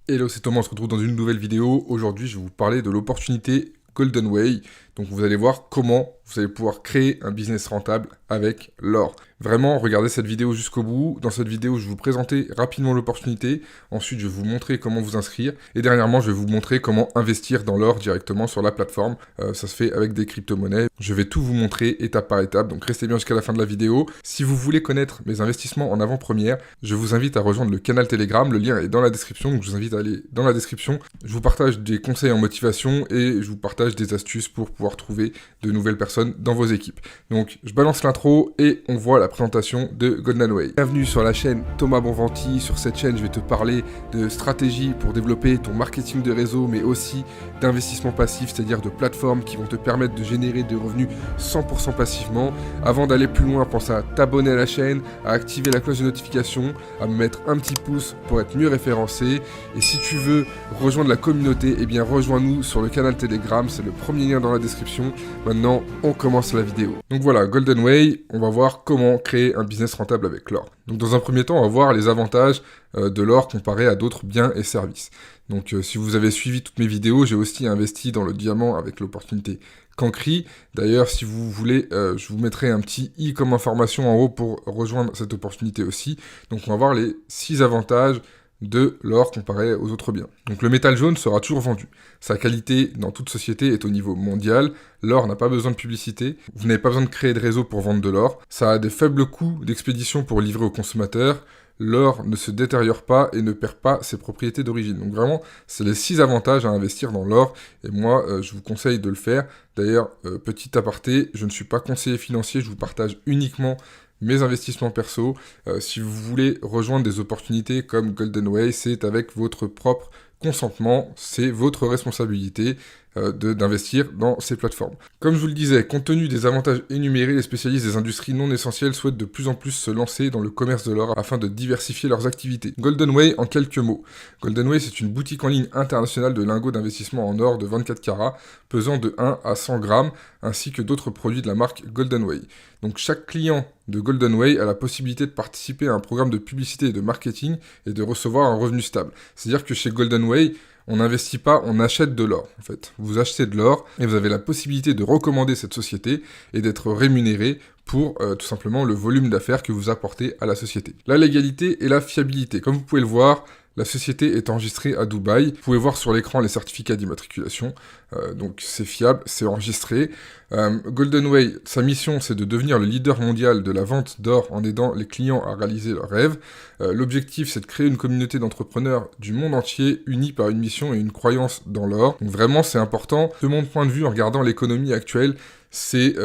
Hello, c'est Thomas, on se retrouve dans une nouvelle vidéo. Aujourd'hui, je vais vous parler de l'opportunité Golden Way. Donc vous allez voir comment vous allez pouvoir créer un business rentable avec l'or. Vraiment, regardez cette vidéo jusqu'au bout. Dans cette vidéo, je vais vous présenter rapidement l'opportunité. Ensuite, je vais vous montrer comment vous inscrire. Et dernièrement, je vais vous montrer comment investir dans l'or directement sur la plateforme. Ça se fait avec des crypto-monnaies. Je vais tout vous montrer étape par étape. Donc restez bien jusqu'à la fin de la vidéo. Si vous voulez connaître mes investissements en avant-première, je vous invite à rejoindre le canal Telegram. Le lien est dans la description. Donc je vous invite à aller dans la description. Je vous partage des conseils en motivation et je vous partage des astuces pour pouvoir trouver de nouvelles personnes dans vos équipes. Donc je balance l'intro et on voit la présentation de Golden Way. Bienvenue sur la chaîne Thomas Bonventi. Sur cette chaîne, je vais te parler de stratégies pour développer ton marketing de réseau, mais aussi d'investissement passif, c'est-à-dire de plateformes qui vont te permettre de générer des revenus 100% passivement. Avant d'aller plus loin, pense à t'abonner à la chaîne, à activer la cloche de notification, à me mettre un petit pouce pour être mieux référencé. Et si tu veux rejoindre la communauté, eh bien rejoins-nous sur le canal Telegram, c'est le premier lien dans la description. Maintenant, on commence la vidéo. Donc voilà, Golden Way, on va voir comment créer un business rentable avec l'or. Donc dans un premier temps, on va voir les avantages de l'or comparé à d'autres biens et services. Donc si vous avez suivi toutes mes vidéos, j'ai aussi investi dans le diamant avec l'opportunité Cancri. D'ailleurs, si vous voulez, je vous mettrai un petit i comme information en haut pour rejoindre cette opportunité aussi. Donc on va voir les 6 avantages de l'or comparé aux autres biens. Donc le métal jaune sera toujours vendu. Sa qualité dans toute société est au niveau mondial. L'or n'a pas besoin de publicité. Vous n'avez pas besoin de créer de réseau pour vendre de l'or. Ça a des faibles coûts d'expédition pour livrer aux consommateurs. L'or ne se détériore pas et ne perd pas ses propriétés d'origine. Donc vraiment, c'est les 6 avantages à investir dans l'or. Et moi, je vous conseille de le faire. D'ailleurs, petit aparté, je ne suis pas conseiller financier. Je vous partage uniquement mes investissements perso. Si vous voulez rejoindre des opportunités comme Golden Way, c'est avec votre propre consentement, c'est votre responsabilité d'investir dans ces plateformes. Comme je vous le disais, compte tenu des avantages énumérés, les spécialistes des industries non essentielles souhaitent de plus en plus se lancer dans le commerce de l'or afin de diversifier leurs activités. Golden Way en quelques mots. Golden Way, c'est une boutique en ligne internationale de lingots d'investissement en or de 24 carats, pesant de 1 à 100 grammes, ainsi que d'autres produits de la marque Golden Way. Donc chaque client de Golden Way a la possibilité de participer à un programme de publicité et de marketing et de recevoir un revenu stable. C'est-à-dire que chez Golden Way, on n'investit pas, on achète de l'or, en fait. Vous achetez de l'or et vous avez la possibilité de recommander cette société et d'être rémunéré pour tout simplement le volume d'affaires que vous apportez à la société. La légalité et la fiabilité. Comme vous pouvez le voir, la société est enregistrée à Dubaï. Vous pouvez voir sur l'écran les certificats d'immatriculation. Donc c'est fiable, c'est enregistré. Golden Way, sa mission, c'est de devenir le leader mondial de la vente d'or en aidant les clients à réaliser leurs rêves. L'objectif, c'est de créer une communauté d'entrepreneurs du monde entier unis par une mission et une croyance dans l'or. Donc vraiment, c'est important. De mon point de vue, en regardant l'économie actuelle, c'est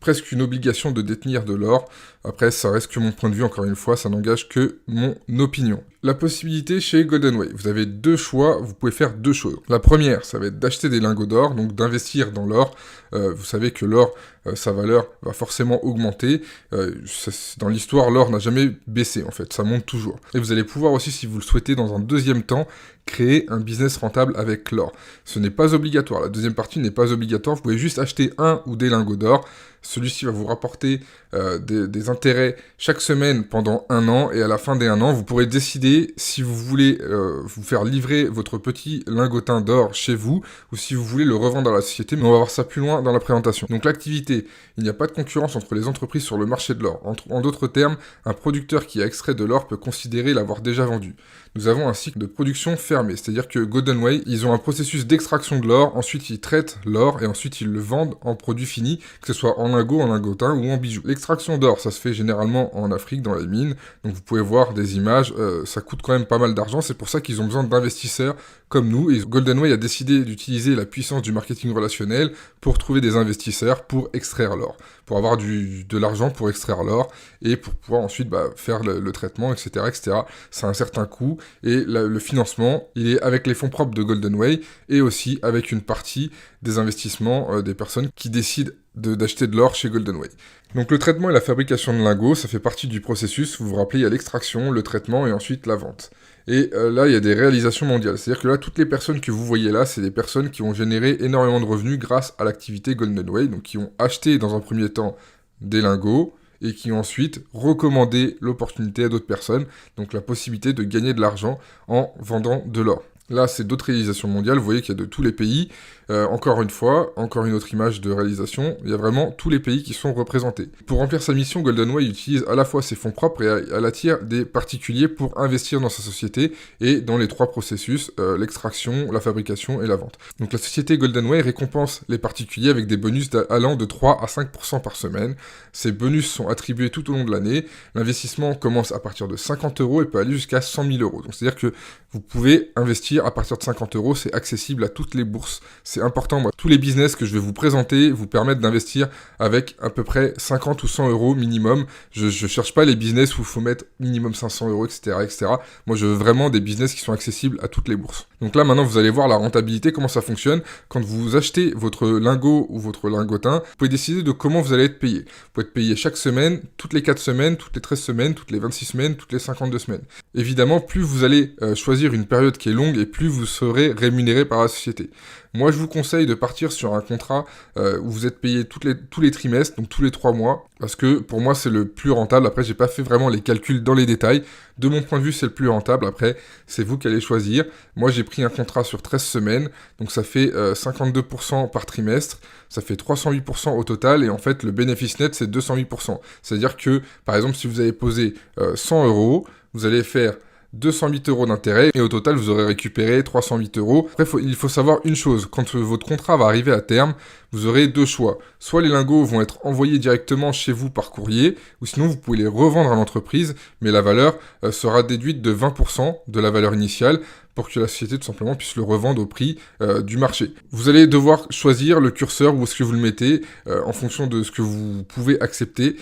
presque une obligation de détenir de l'or. Après, ça reste que mon point de vue, encore une fois, ça n'engage que mon opinion. La possibilité chez Golden Way, vous avez 2 choix, vous pouvez faire 2 choses. La première, ça va être d'acheter des lingots d'or, donc d'investir dans l'or. Vous savez que l'or, sa valeur va forcément augmenter. Dans l'histoire, l'or n'a jamais baissé, en fait, ça monte toujours. Et vous allez pouvoir aussi, si vous le souhaitez, dans un deuxième temps, créer un business rentable avec l'or. Ce n'est pas obligatoire, la deuxième partie n'est pas obligatoire, vous pouvez juste acheter un ou des lingots d'or. Celui-ci va vous rapporter des intérêts chaque semaine pendant 1 an, et à la fin des 1 an, vous pourrez décider si vous voulez vous faire livrer votre petit lingotin d'or chez vous, ou si vous voulez le revendre à la société, mais on va voir ça plus loin dans la présentation. Donc l'activité, il n'y a pas de concurrence entre les entreprises sur le marché de l'or. En d'autres termes, un producteur qui a extrait de l'or peut considérer l'avoir déjà vendu. Nous avons un cycle de production fermé, c'est-à-dire que Golden Way, ils ont un processus d'extraction de l'or, ensuite ils traitent l'or, et ensuite ils le vendent en produit fini, que ce soit en lingots, en lingotin ou en bijoux. L'extraction d'or, ça se fait généralement en Afrique, dans les mines, donc vous pouvez voir des images, ça coûte quand même pas mal d'argent, c'est pour ça qu'ils ont besoin d'investisseurs comme nous, et Golden Way a décidé d'utiliser la puissance du marketing relationnel pour trouver des investisseurs pour extraire l'or, pour avoir de l'argent pour extraire l'or, et pour pouvoir ensuite faire le traitement, etc., etc. C'est un certain coût, et le financement, il est avec les fonds propres de Golden Way, et aussi avec une partie des investissements des personnes qui décident d'acheter de l'or chez Golden Way. Donc le traitement et la fabrication de lingots, ça fait partie du processus, vous vous rappelez, il y a l'extraction, le traitement et ensuite la vente. Et là, il y a des réalisations mondiales. C'est-à-dire que là, toutes les personnes que vous voyez là, c'est des personnes qui ont généré énormément de revenus grâce à l'activité Golden Way, donc qui ont acheté dans un premier temps des lingots, et qui ont ensuite recommandé l'opportunité à d'autres personnes, donc la possibilité de gagner de l'argent en vendant de l'or. Là, c'est d'autres réalisations mondiales, vous voyez qu'il y a de tous les pays. Encore une fois, encore une autre image de réalisation, il y a vraiment tous les pays qui sont représentés. Pour remplir sa mission, GoldenWay utilise à la fois ses fonds propres et elle attire des particuliers pour investir dans sa société et dans les trois processus, l'extraction, la fabrication et la vente. Donc la société GoldenWay récompense les particuliers avec des bonus allant de 3 à 5% par semaine. Ces bonus sont attribués tout au long de l'année. L'investissement commence à partir de 50 € et peut aller jusqu'à 100 000 €. Donc c'est-à-dire que vous pouvez investir à partir de 50 €, c'est accessible à toutes les bourses. C'est important, moi. Tous les business que je vais vous présenter vous permettent d'investir avec à peu près 50 ou 100 € minimum. Je cherche pas les business où il faut mettre minimum 500 €, etc., etc. Moi, je veux vraiment des business qui sont accessibles à toutes les bourses. Donc là, maintenant, vous allez voir la rentabilité, comment ça fonctionne. Quand vous achetez votre lingot ou votre lingotin, vous pouvez décider de comment vous allez être payé. Vous pouvez être payé chaque semaine, toutes les 4 semaines, toutes les 13 semaines, toutes les 26 semaines, toutes les 52 semaines. Évidemment, plus vous allez choisir une période qui est longue et plus vous serez rémunéré par la société. Moi, je vous conseille de partir sur un contrat où vous êtes payé tous les trimestres, donc tous les 3 mois, parce que pour moi, c'est le plus rentable. Après, j'ai pas fait vraiment les calculs dans les détails. De mon point de vue, c'est le plus rentable. Après, c'est vous qui allez choisir. Moi, j'ai pris un contrat sur 13 semaines, donc ça fait 52% par trimestre, ça fait 308% au total, et en fait, le bénéfice net, c'est 208%. C'est-à-dire que, par exemple, si vous avez posé 100 €, vous allez faire 208 € d'intérêt, et au total, vous aurez récupéré 308 €. Après, il faut savoir une chose, quand votre contrat va arriver à terme, vous aurez deux choix. Soit les lingots vont être envoyés directement chez vous par courrier, ou sinon vous pouvez les revendre à l'entreprise, mais la valeur sera déduite de 20% de la valeur initiale, pour que la société tout simplement puisse le revendre au prix du marché. Vous allez devoir choisir le curseur où est-ce que vous le mettez en fonction de ce que vous pouvez accepter.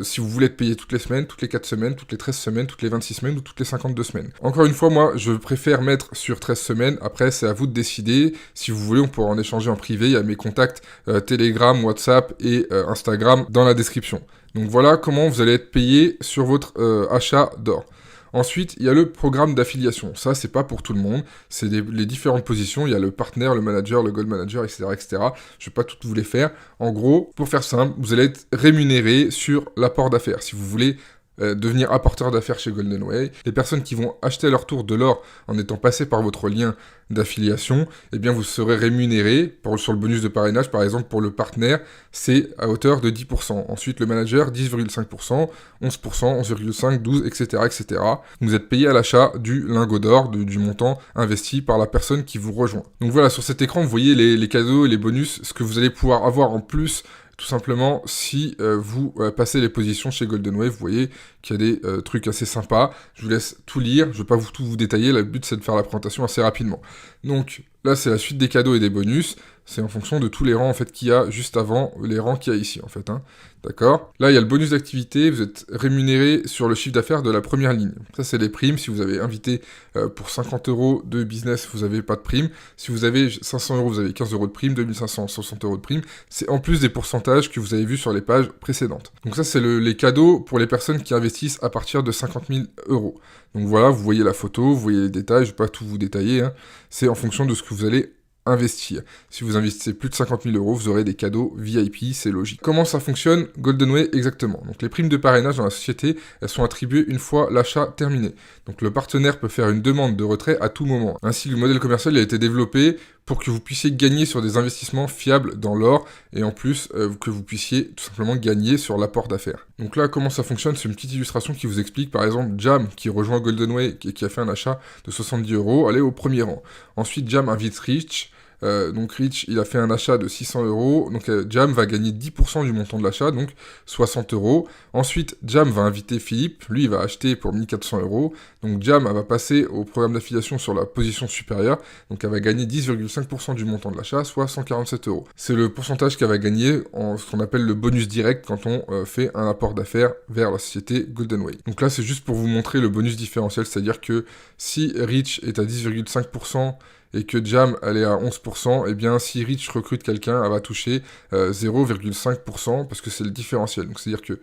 Si vous voulez être payé toutes les semaines, toutes les 4 semaines, toutes les 13 semaines, toutes les 26 semaines ou toutes les 52 semaines. Encore une fois, moi, je préfère mettre sur 13 semaines. Après, c'est à vous de décider. Si vous voulez, on pourra en échanger en privé. Il y a mes contacts Telegram, WhatsApp et Instagram dans la description. Donc voilà comment vous allez être payé sur votre achat d'or. Ensuite, il y a le programme d'affiliation. Ça, c'est pas pour tout le monde. C'est les différentes positions. Il y a le partenaire, le manager, le gold manager, etc., etc. Je vais pas toutes vous les faire. En gros, pour faire simple, vous allez être rémunéré sur l'apport d'affaires. Si vous voulez devenir apporteur d'affaires chez GoldenWay, les personnes qui vont acheter à leur tour de l'or en étant passées par votre lien d'affiliation, eh bien vous serez rémunéré sur le bonus de parrainage. Par exemple, pour le partenaire, c'est à hauteur de 10%. Ensuite, le manager, 10,5%, 11%, 11,5%, 12%, etc., etc. Vous êtes payé à l'achat du lingot d'or, du montant investi par la personne qui vous rejoint. Donc voilà, sur cet écran, vous voyez les cadeaux et les bonus, ce que vous allez pouvoir avoir en plus. Tout simplement, si vous passez les positions chez GoldenWay, vous voyez qu'il y a des trucs assez sympas. Je vous laisse tout lire, je ne vais pas tout vous détailler, le but c'est de faire la présentation assez rapidement. Donc là, c'est la suite des cadeaux et des bonus. C'est en fonction de tous les rangs en fait qu'il y a juste avant les rangs qu'il y a ici en fait. D'accord ? Là, il y a le bonus d'activité, vous êtes rémunéré sur le chiffre d'affaires de la première ligne. Ça, c'est les primes. Si vous avez invité pour 50 € de business, vous n'avez pas de prime. Si vous avez 500 €, vous avez 15 € de prime, 2500, 60 € de prime. C'est en plus des pourcentages que vous avez vus sur les pages précédentes. Donc ça, c'est les cadeaux pour les personnes qui investissent à partir de 50 000 €. Donc voilà, vous voyez la photo, vous voyez les détails, je ne vais pas tout vous détailler. C'est en fonction de ce que vous allez investir. Si vous investissez plus de 50 000 €, vous aurez des cadeaux VIP, c'est logique. Comment ça fonctionne GoldenWay exactement ? Donc les primes de parrainage dans la société, elles sont attribuées une fois l'achat terminé. Donc le partenaire peut faire une demande de retrait à tout moment. Ainsi, le modèle commercial a été développé pour que vous puissiez gagner sur des investissements fiables dans l'or et en plus que vous puissiez tout simplement gagner sur l'apport d'affaires. Donc là, comment ça fonctionne ? C'est une petite illustration qui vous explique, par exemple, Jam qui rejoint GoldenWay et qui a fait un achat de 70 €, allez au premier rang. Ensuite, Jam invite Rich. Donc Rich, il a fait un achat de 600 €, donc Jam va gagner 10% du montant de l'achat, donc 60 €. Ensuite, Jam va inviter Philippe, lui il va acheter pour 1400 €, donc Jam elle va passer au programme d'affiliation sur la position supérieure, donc elle va gagner 10,5% du montant de l'achat, soit 147 €. C'est le pourcentage qu'elle va gagner en ce qu'on appelle le bonus direct quand on fait un apport d'affaires vers la société GoldenWay. Donc là c'est juste pour vous montrer le bonus différentiel, c'est-à-dire que si Rich est à 10,5%, et que Jam, elle est à 11%, et bien si Rich recrute quelqu'un, elle va toucher 0,5%, parce que c'est le différentiel. Donc c'est-à-dire que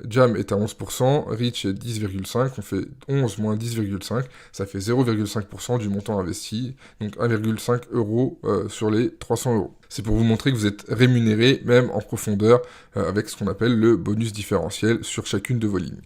Jam est à 11%, Rich est 10,5%, on fait 11 moins 10,5, ça fait 0,5% du montant investi, donc 1,5 € sur les 300 €. C'est pour vous montrer que vous êtes rémunéré, même en profondeur, avec ce qu'on appelle le bonus différentiel sur chacune de vos lignes.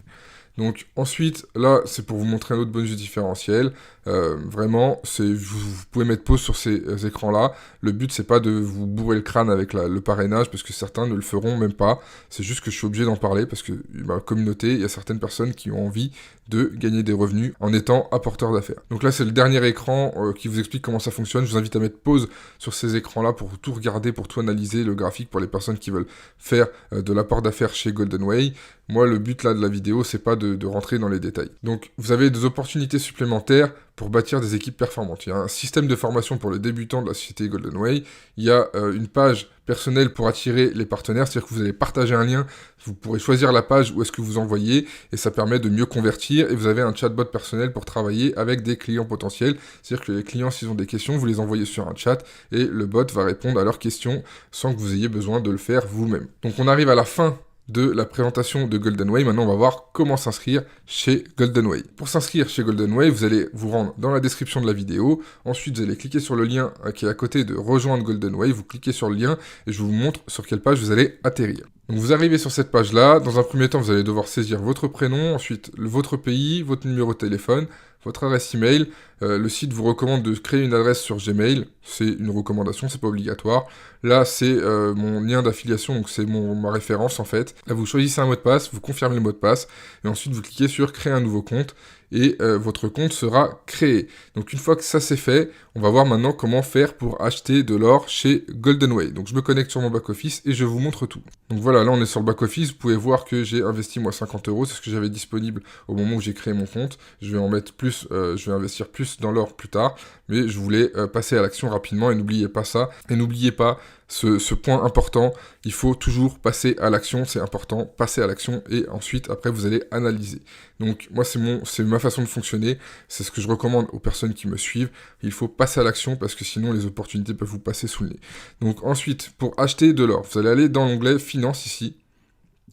Donc ensuite, là, c'est pour vous montrer un autre bonus différentiel. Vraiment, vous pouvez mettre pause sur ces écrans-là. Le but, c'est pas de vous bourrer le crâne avec le parrainage, parce que certains ne le feront même pas. C'est juste que je suis obligé d'en parler, parce que ma communauté, il y a certaines personnes qui ont envie de gagner des revenus en étant apporteur d'affaires. Donc là, c'est le dernier écran qui vous explique comment ça fonctionne. Je vous invite à mettre pause sur ces écrans-là pour tout regarder, pour tout analyser, le graphique, pour les personnes qui veulent faire de l'apport d'affaires chez GoldenWay. Moi, le but là de la vidéo, c'est pas de rentrer dans les détails. Donc, vous avez des opportunités supplémentaires pour bâtir des équipes performantes. Il y a un système de formation pour les débutants de la société GoldenWay. Il y a une page personnelle pour attirer les partenaires, c'est-à-dire que vous allez partager un lien, vous pourrez choisir la page où est-ce que vous envoyez, et ça permet de mieux convertir, et vous avez un chatbot personnel pour travailler avec des clients potentiels, c'est-à-dire que les clients, s'ils ont des questions, vous les envoyez sur un chat, et le bot va répondre à leurs questions sans que vous ayez besoin de le faire vous-même. Donc on arrive à la fin de la présentation de GoldenWay. Maintenant, on va voir comment s'inscrire chez GoldenWay. Pour s'inscrire chez GoldenWay, vous allez vous rendre dans la description de la vidéo. Ensuite, vous allez cliquer sur le lien qui est à côté de rejoindre GoldenWay. Vous cliquez sur le lien et je vous montre sur quelle page vous allez atterrir. Donc vous arrivez sur cette page-là. Dans un premier temps, vous allez devoir saisir votre prénom, ensuite votre pays, votre numéro de téléphone, votre adresse email. Le site vous recommande de créer une adresse sur Gmail. C'est une recommandation, c'est pas obligatoire. Là, c'est mon lien d'affiliation, donc c'est ma référence en fait. Là, vous choisissez un mot de passe, vous confirmez le mot de passe, et ensuite vous cliquez sur créer un nouveau compte, et votre compte sera créé. Donc une fois que ça c'est fait, on va voir maintenant comment faire pour acheter de l'or chez GoldenWay. Donc je me connecte sur mon back-office et je vous montre tout. Donc voilà, là on est sur le back-office, vous pouvez voir que j'ai investi moi 50 €, c'est ce que j'avais disponible au moment où j'ai créé mon compte. Je vais en mettre plus, je vais investir plus dans l'or plus tard, mais je voulais passer à l'action rapidement, et n'oubliez pas ça, et n'oubliez pas ce point important, il faut toujours passer à l'action, c'est important, passer à l'action, et ensuite, après, vous allez analyser. Donc, moi, c'est ma façon de fonctionner, c'est ce que je recommande aux personnes qui me suivent, il faut passer à l'action, parce que sinon, les opportunités peuvent vous passer sous le nez. Donc, ensuite, pour acheter de l'or, vous allez aller dans l'onglet Finance, ici,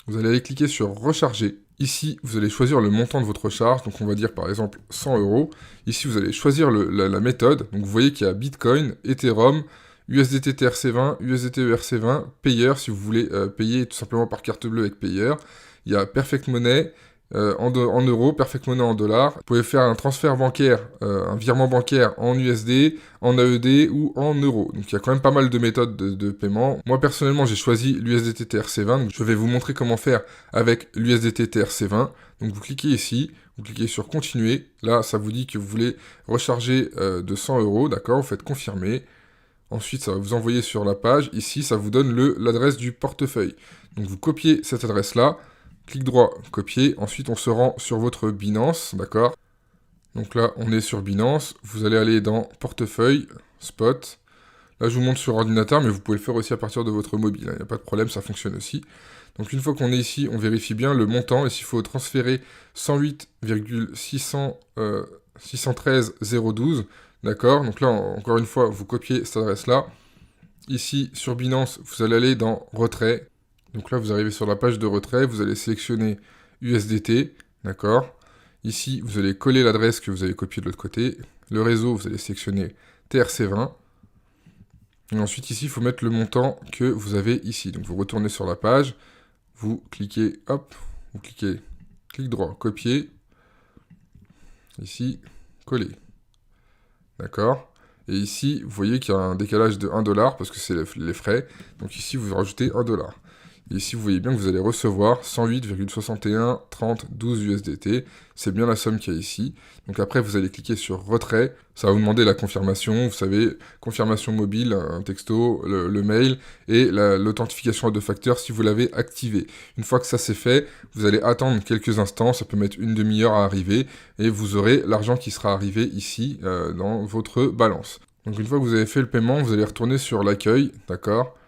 vous allez aller cliquer sur Recharger. Ici, vous allez choisir le montant de votre recharge, donc on va dire par exemple 100 €. Ici, vous allez choisir la méthode, donc vous voyez qu'il y a Bitcoin, Ethereum, USDT TRC20, USDT ERC20, Payer si vous voulez payer tout simplement par carte bleue avec Payer. Il y a Perfect Money en euros, Perfect Money en dollars. Vous pouvez faire un transfert bancaire, un virement bancaire en USD, en AED ou en euros. Donc il y a quand même pas mal de méthodes de paiement. Moi personnellement, j'ai choisi l'USDT TRC20. Donc je vais vous montrer comment faire avec l'USDT TRC20. Donc vous cliquez ici, vous cliquez sur Continuer. Là, ça vous dit que vous voulez recharger de 100 €, d'accord? Vous faites Confirmer. Ensuite, ça va vous envoyer sur la page. Ici, ça vous donne l'adresse du portefeuille. Donc, vous copiez cette adresse-là. Clic droit, copier. Ensuite, on se rend sur votre Binance, d'accord? Donc là, on est sur Binance. Vous allez aller dans Portefeuille, Spot. Là, je vous montre sur ordinateur, mais vous pouvez le faire aussi à partir de votre mobile. Il n'y a pas de problème, ça fonctionne aussi. Donc, une fois qu'on est ici, on vérifie bien le montant. Et s'il faut transférer 108,613,012, d'accord, donc là, encore une fois, vous copiez cette adresse-là. Ici, sur Binance, vous allez aller dans Retrait. Donc là, vous arrivez sur la page de retrait, vous allez sélectionner USDT, d'accord. Ici, vous allez coller l'adresse que vous avez copiée de l'autre côté. Le réseau, vous allez sélectionner TRC20. Et ensuite, ici, il faut mettre le montant que vous avez ici. Donc, vous retournez sur la page, vous cliquez, hop, vous cliquez, clic droit, copier. Ici, coller. D'accord. Et ici, vous voyez qu'il y a un décalage de 1 $ parce que c'est les frais. Donc ici, vous rajoutez 1 $. Et ici, vous voyez bien que vous allez recevoir 108,613012 USDT. C'est bien la somme qu'il y a ici. Donc après, vous allez cliquer sur Retrait. Ça va vous demander la confirmation. Vous savez, confirmation mobile, un texto, le mail et l'authentification à 2 facteurs si vous l'avez activé. Une fois que ça c'est fait, vous allez attendre quelques instants. Ça peut mettre une demi-heure à arriver. Et vous aurez l'argent qui sera arrivé ici dans votre balance. Donc une fois que vous avez fait le paiement, vous allez retourner sur l'accueil. D'accord ?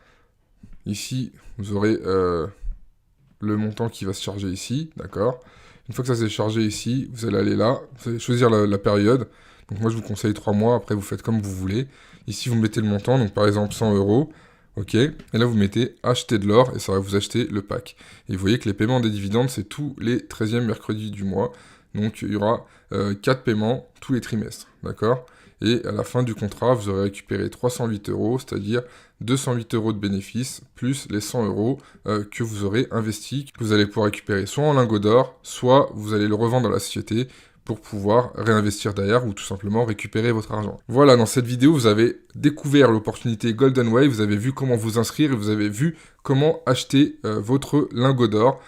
Ici, vous aurez le montant qui va se charger ici, d'accord. Une fois que ça s'est chargé ici, vous allez aller là, vous allez choisir la période. Donc moi, je vous conseille 3 mois, après vous faites comme vous voulez. Ici, vous mettez le montant, donc par exemple 100 €. Ok, et là vous mettez acheter de l'or et ça va vous acheter le pack. Et vous voyez que les paiements des dividendes, c'est tous les 13e mercredis du mois. Donc il y aura 4 paiements tous les trimestres, d'accord? Et à la fin du contrat, vous aurez récupéré 308 euros, c'est-à-dire 208 euros de bénéfices, plus les 100 euros que vous aurez investis, que vous allez pouvoir récupérer soit en lingots d'or, soit vous allez le revendre dans la société pour pouvoir réinvestir derrière ou tout simplement récupérer votre argent. Voilà, dans cette vidéo, vous avez découvert l'opportunité Golden Way, vous avez vu comment vous inscrire et vous avez vu comment acheter votre lingot d'or,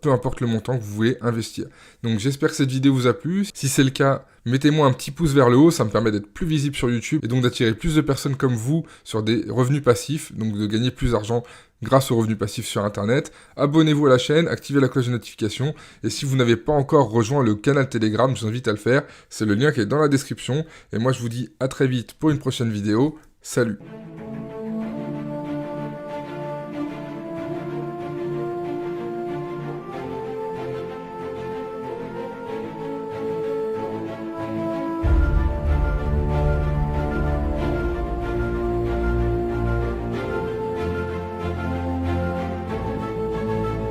peu importe le montant que vous voulez investir. Donc j'espère que cette vidéo vous a plu. Si c'est le cas, mettez-moi un petit pouce vers le haut, ça me permet d'être plus visible sur YouTube et donc d'attirer plus de personnes comme vous sur des revenus passifs, donc de gagner plus d'argent grâce aux revenus passifs sur Internet. Abonnez-vous à la chaîne, activez la cloche de notification et si vous n'avez pas encore rejoint le canal Telegram, je vous invite à le faire. C'est le lien qui est dans la description et moi je vous dis à très vite pour une prochaine vidéo. Salut!